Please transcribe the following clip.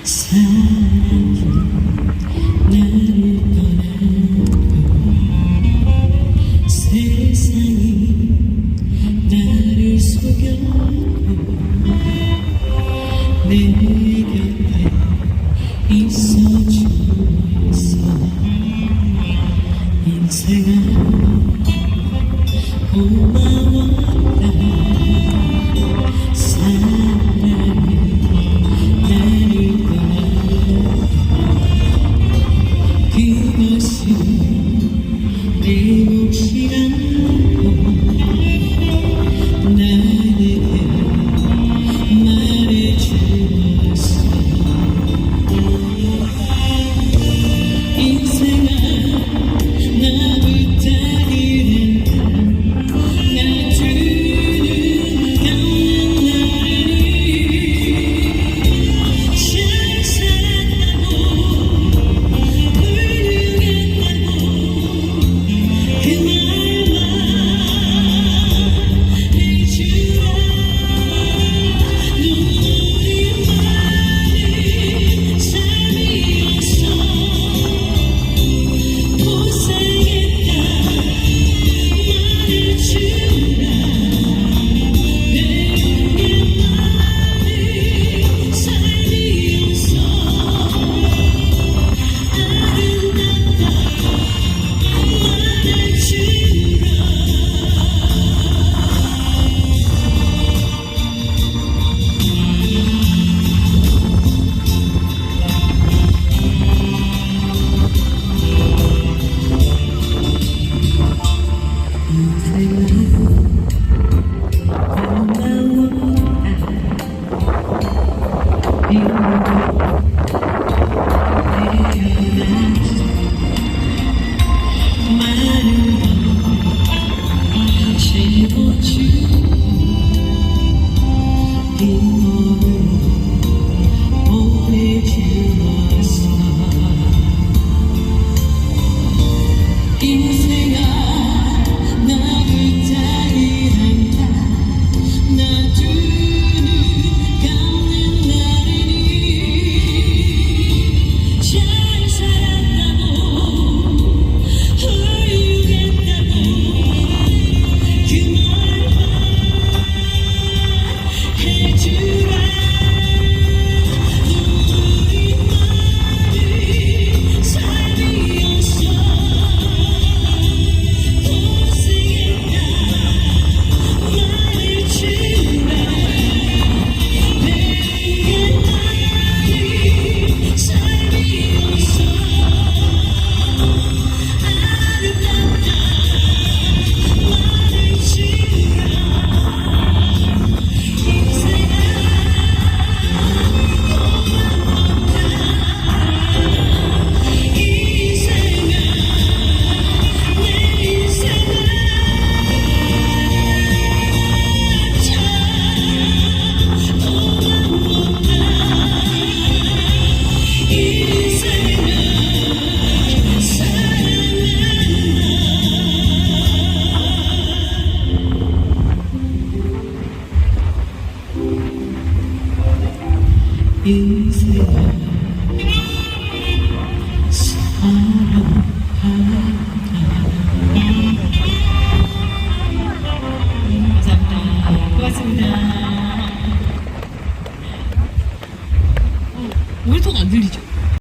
사랑이 나를 떠나고 세상이 나를 속였고 내 곁에 있어주어서 인생아 고마웠다. 사랑이 나를 떠나고 그것이 내 몫이라고 나에게 말해주었어. 인생아 나 부탁을 한다. 놔두는 감는 나를 잘 살았다고 훌륭했다고 그 말만 해주라. 눈물이 많은 삶이었어. 고생했다 말해주라. 배운 게 많은 삶이었어. 아름답다 말해주라. 인생아 나 부탁을 한다. 놔두는 감는 나를 잘 살았다고 훌륭했다고 그 말만 해주라. 눈물이 많은 삶이었어. 고생했다 말해주라. 배운 게 많은 삶이었어. 아름답다 말해주라. 인생아 고마웠다. 인생아 내 인생아 참 고마웠다. 인생아 사랑한다. 인생아 감사합니다. 고맙습니다. 우리 톤 안 들리죠?